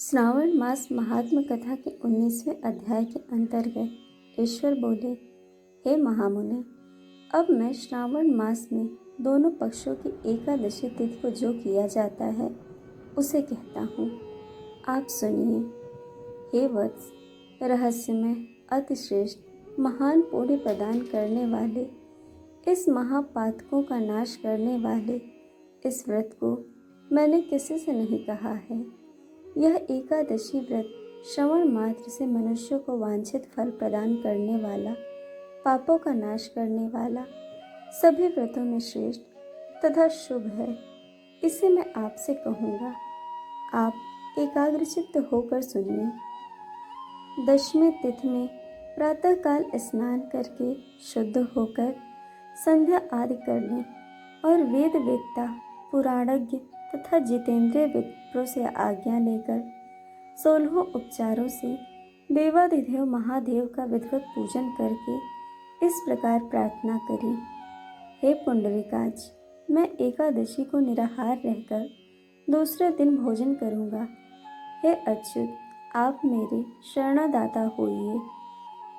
श्रावण मास महात्म कथा के 19वें अध्याय के अंतर्गत ईश्वर बोले, हे महामुने, अब मैं श्रावण मास में दोनों पक्षों की एकादशी तिथि को जो किया जाता है उसे कहता हूँ। आप सुनिए। हे वत्स, रहस्यमय, अतिश्रेष्ठ, महान पुण्य प्रदान करने वाले, इस महापातकों का नाश करने वाले इस व्रत को मैंने किसी से नहीं कहा है। यह एकादशी व्रत श्रवण मात्र से मनुष्यों को वांछित फल प्रदान करने वाला, पापों का नाश करने वाला, सभी व्रतों में श्रेष्ठ तथा शुभ है। इसे मैं आपसे कहूँगा। आप एकाग्रचित्त होकर सुनिए। दशमी तिथि में प्रातःकाल स्नान करके शुद्ध होकर संध्या आदि करने और वेद वेत्ता, पुराणज्ञ तथा जितेंद्रिय विप्रों से आज्ञा लेकर 16 उपचारों से देवाधिदेव महादेव का विधिवत पूजन करके इस प्रकार प्रार्थना करें। हे पुंडरीकाक्ष, मैं एकादशी को निराहार रहकर दूसरे दिन भोजन करूँगा। हे अच्युत, आप मेरे शरणदाता होइए।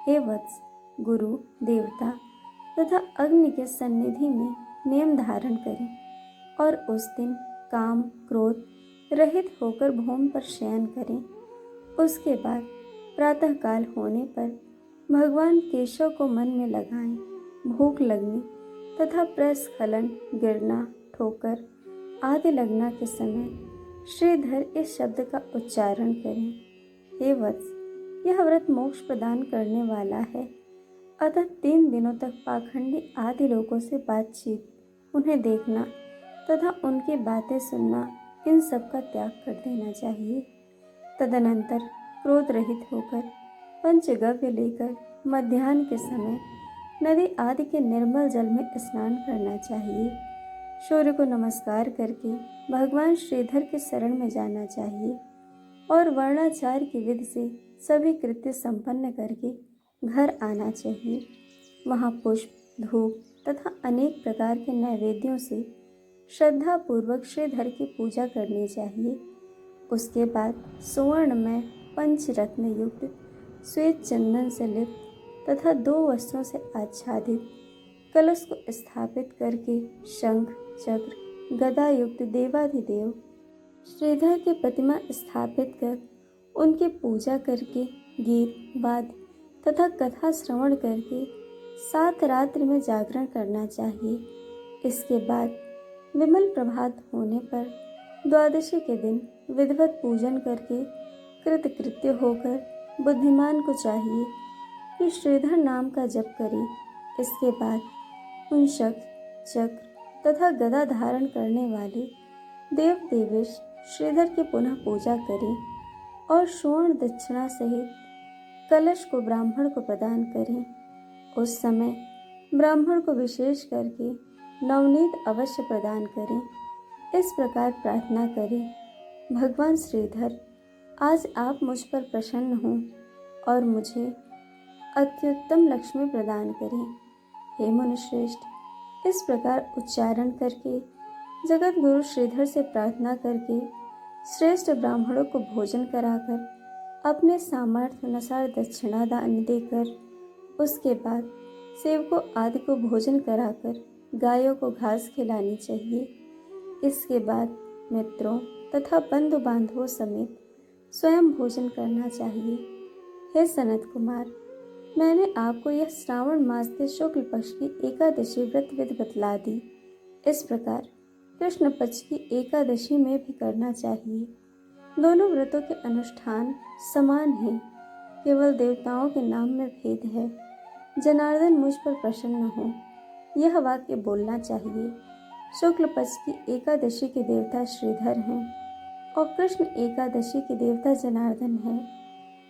हे वत्स, गुरु, देवता तथा अग्नि के सन्निधि में नियम धारण करें और उस दिन काम क्रोध रहित होकर भूमि पर शयन करें। उसके बाद प्रातःकाल होने पर भगवान केशव को मन में लगाएं। भूख लगने तथा प्रस्खलन, गिरना, ठोकर आदि लगना के समय श्रीधर इस शब्द का उच्चारण करें। हे वत्स, यह व्रत मोक्ष प्रदान करने वाला है। अतः 3 दिनों तक पाखंडी आदि लोगों से बातचीत, उन्हें देखना तथा उनकी बातें सुनना, इन सब का त्याग कर देना चाहिए। तदनंतर क्रोध रहित होकर पंचगव्य लेकर मध्याह्न के समय नदी आदि के निर्मल जल में स्नान करना चाहिए। सूर्य को नमस्कार करके भगवान श्रीधर के शरण में जाना चाहिए और वर्णाचार की विधि से सभी कृत्य संपन्न करके घर आना चाहिए। वहाँ पुष्प, धूप तथा अनेक प्रकार के नैवेद्यों से श्रद्धा पूर्वक श्रीधर की पूजा करनी चाहिए। उसके बाद सुवर्ण में पंचरत्न युक्त श्वेत चंदन से लिप्त तथा 2 वस्त्रों से आच्छादित कलश को स्थापित करके शंख, चक्र, गदा युक्त देवाधिदेव श्रीधर की प्रतिमा स्थापित कर उनकी पूजा करके गीत, वाद्य तथा कथा श्रवण करके 7 रात्रि में जागरण करना चाहिए। इसके बाद विमल प्रभात होने पर द्वादशी के दिन विधिवत पूजन करके कृतकृत्य होकर बुद्धिमान को चाहिए कि श्रीधर नाम का जप करे। इसके बाद उन शंख, चक्र तथा गदा धारण करने वाले देव देवेश श्रीधर की पुनः पूजा करें और स्वर्ण दक्षिणा सहित कलश को ब्राह्मण को प्रदान करें। उस समय ब्राह्मण को विशेष करके नवनीत अवश्य प्रदान करें। इस प्रकार प्रार्थना करें, भगवान श्रीधर, आज आप मुझ पर प्रसन्न हों और मुझे अत्युत्तम लक्ष्मी प्रदान करें। हे मुनिश्रेष्ठ, इस प्रकार उच्चारण करके जगत गुरु श्रीधर से प्रार्थना करके श्रेष्ठ ब्राह्मणों को भोजन कराकर अपने सामर्थ्य अनुसार दक्षिणा दान देकर उसके बाद सेवकों आदि को भोजन कराकर गायों को घास खिलानी चाहिए। इसके बाद मित्रों तथा बंधु बांधवों समेत स्वयं भोजन करना चाहिए। हे सनत कुमार, मैंने आपको यह श्रावण मास के शुक्ल पक्ष की एकादशी व्रत विधि बतला दी। इस प्रकार कृष्ण पक्ष की एकादशी में भी करना चाहिए। दोनों व्रतों के अनुष्ठान समान हैं, केवल देवताओं के नाम में भेद है। जनार्दन मुझ पर प्रसन्न हो, यह वाक्य बोलना चाहिए। शुक्ल पक्ष की एकादशी के देवता श्रीधर हैं और कृष्ण एकादशी के देवता जनार्दन हैं।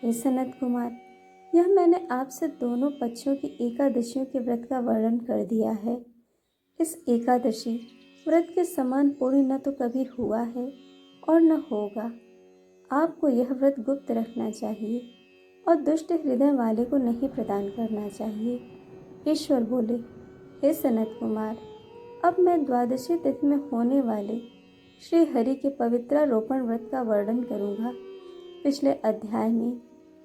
हे सनत कुमार, यह मैंने आपसे दोनों पक्षों की एकादशियों के व्रत का वर्णन कर दिया है। इस एकादशी व्रत के समान पुण्य न तो कभी हुआ है और न होगा। आपको यह व्रत गुप्त रखना चाहिए और दुष्ट हृदय वाले को नहीं प्रदान करना चाहिए। ईश्वर बोले, हे सनत कुमार, अब मैं द्वादशी तिथि में होने वाले श्री हरि के पवित्रारोपण व्रत का वर्णन करूँगा। पिछले अध्याय में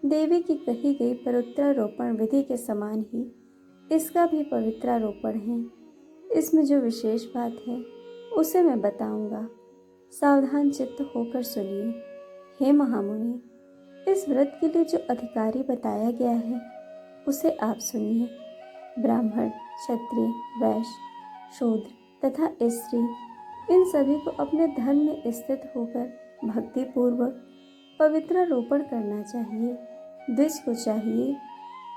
देवी की कही गई पवित्रारोपण विधि के समान ही इसका भी पवित्रारोपण है। इसमें जो विशेष बात है उसे मैं बताऊंगा। सावधान चित्त होकर सुनिए। हे महामुनि, इस व्रत के लिए जो अधिकारी बताया गया है उसे आप सुनिए। ब्राह्मण, क्षत्रिय, वैश्य, शूद्र तथा स्त्री, इन सभी को अपने धर्म में स्थित होकर भक्ति पूर्वक पवित्रारोपण करना चाहिए। द्विज को चाहिए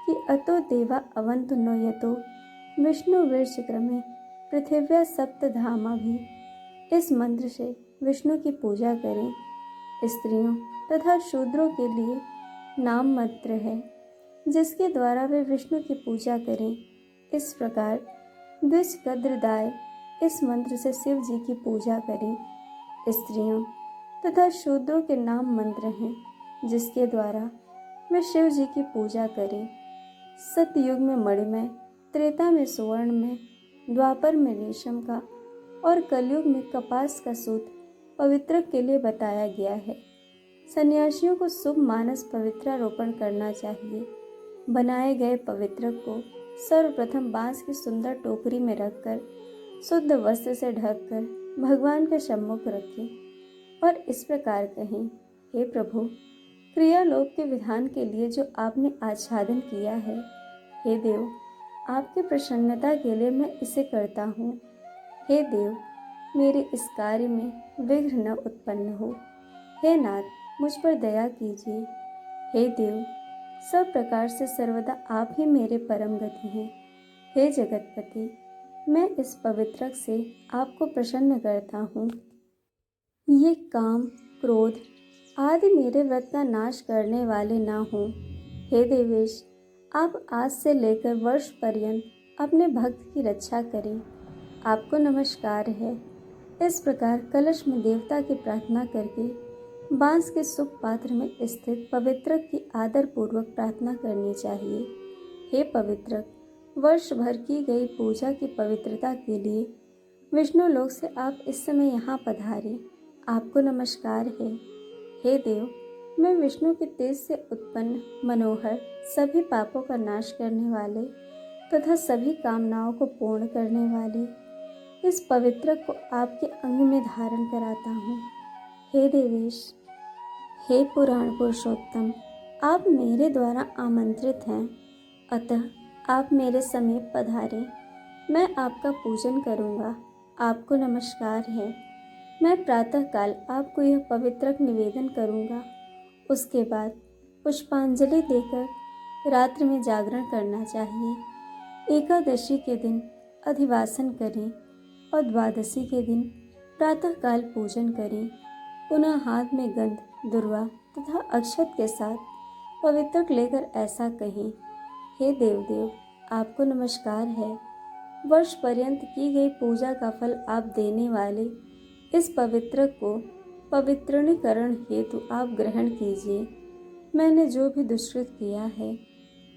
कि अतो देवा अवंतु नो यतो विष्णु वीर्षक्रमे पृथिव्या सप्तधामा भी, इस मंत्र से विष्णु की पूजा करें। स्त्रियों तथा शूद्रों के लिए नाम मंत्र है जिसके द्वारा वे विष्णु की पूजा करें। इस प्रकार द्विज कद्रदाय इस मंत्र से शिव जी की पूजा करें। स्त्रियों तथा शूद्रों के नाम मंत्र हैं जिसके द्वारा वे शिव जी की पूजा करें। सतयुग में मणिमय, त्रेता में सुवर्ण में, द्वापर में रेशम का और कलयुग में कपास का सूत पवित्र के लिए बताया गया है। सन्यासियों को शुभ मानस पवित्रारोपण करना चाहिए। बनाए गए पवित्र को सर्वप्रथम बांस की सुंदर टोकरी में रखकर शुद्ध वस्त्र से ढककर भगवान के सम्मुख रखें और इस प्रकार कहें, हे प्रभु, क्रियालोक के विधान के लिए जो आपने आच्छादन किया है, हे देव, आपकी प्रसन्नता के लिए मैं इसे करता हूँ। हे देव, मेरे इस कार्य में विघ्न न उत्पन्न हो। हे नाथ, मुझ पर दया कीजिए। हे देव, सब प्रकार से सर्वदा आप ही मेरे परम गति हैं। हे जगतपति, मैं इस पवित्रक से आपको प्रसन्न करता हूँ। ये काम, क्रोध आदि मेरे व्रत का नाश करने वाले ना हों। हे देवेश, आप आज से लेकर वर्ष पर्यंत अपने भक्त की रक्षा करें। आपको नमस्कार है। इस प्रकार कलश में देवता की प्रार्थना करके बांस के सुख पात्र में स्थित पवित्रक की आदर पूर्वक प्रार्थना करनी चाहिए। हे पवित्रक, वर्ष भर की गई पूजा की पवित्रता के लिए विष्णु लोक से आप इस समय यहाँ पधारे। आपको नमस्कार है। हे देव, मैं विष्णु के तेज से उत्पन्न मनोहर, सभी पापों का नाश करने वाले तथा सभी कामनाओं को पूर्ण करने वाले इस पवित्रक को आपके अंग में धारण कराता हूँ। हे देवेश, हे पुराण पुरुषोत्तम, आप मेरे द्वारा आमंत्रित हैं, अतः आप मेरे समीप पधारें। मैं आपका पूजन करूँगा। आपको नमस्कार है। मैं प्रातःकाल आपको यह पवित्रक निवेदन करूँगा। उसके बाद पुष्पांजलि देकर रात्रि में जागरण करना चाहिए। एकादशी के दिन अधिवासन करें और द्वादशी के दिन प्रातःकाल पूजन करें। पुनः हाथ में गंध, दुर्वा तथा अक्षत के साथ पवित्रक लेकर ऐसा कहें, हे देवदेव, आपको नमस्कार है। वर्ष पर्यंत की गई पूजा का फल आप देने वाले इस पवित्रक को पवित्रीकरण हेतु आप ग्रहण कीजिए। मैंने जो भी दुष्कृत किया है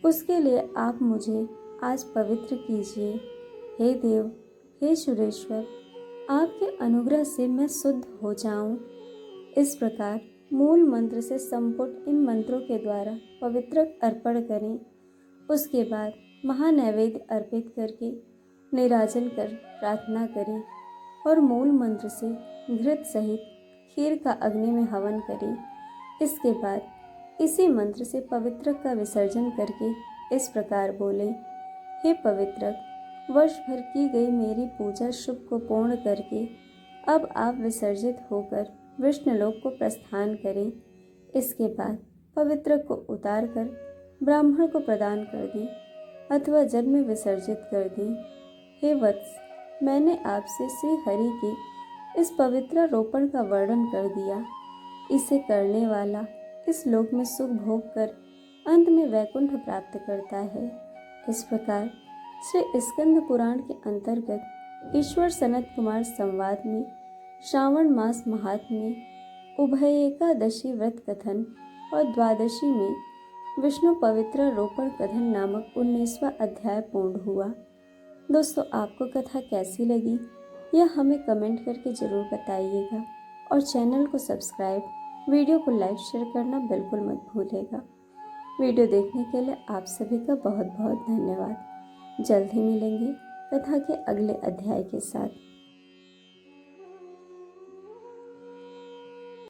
उसके लिए आप मुझे आज पवित्र कीजिए। हे देव, हे सुरेश्वर, आपके अनुग्रह से मैं शुद्ध हो जाऊं। इस प्रकार मूल मंत्र से संपुट इन मंत्रों के द्वारा पवित्रक अर्पण करें। उसके बाद महानैवेद्य अर्पित करके निराजन कर प्रार्थना करें और मूल मंत्र से घृत सहित खीर का अग्नि में हवन करें। इसके बाद इसी मंत्र से पवित्रक का विसर्जन करके इस प्रकार बोलें, हे पवित्रक, वर्ष भर की गई मेरी पूजा शुभ को पूर्ण करके अब आप विसर्जित होकर विष्णुलोक को प्रस्थान करें। इसके बाद पवित्रक को उतार कर ब्राह्मण को प्रदान कर दें अथवा जल में विसर्जित कर दें। हे वत्स, मैंने आपसे श्री हरि के इस पवित्रारोपण का वर्णन कर दिया। इसे करने वाला इस लोक में सुख भोग कर अंत में वैकुंठ प्राप्त करता है। इस प्रकार श्री स्कंद पुराण के अंतर्गत ईश्वर सनत कुमार संवाद में श्रावण मास महात्म्य, उभय एकादशी व्रत कथन और द्वादशी में विष्णु पवित्रारोपण कथन नामक 19वां अध्याय पूर्ण हुआ। दोस्तों, आपको कथा कैसी लगी यह हमें कमेंट करके ज़रूर बताइएगा और चैनल को सब्सक्राइब वीडियो को लाइक शेयर करना बिल्कुल मत भूलिएगा। वीडियो देखने के लिए आप सभी का बहुत बहुत धन्यवाद। जल्द ही मिलेंगे कथा के अगले अध्याय के साथ।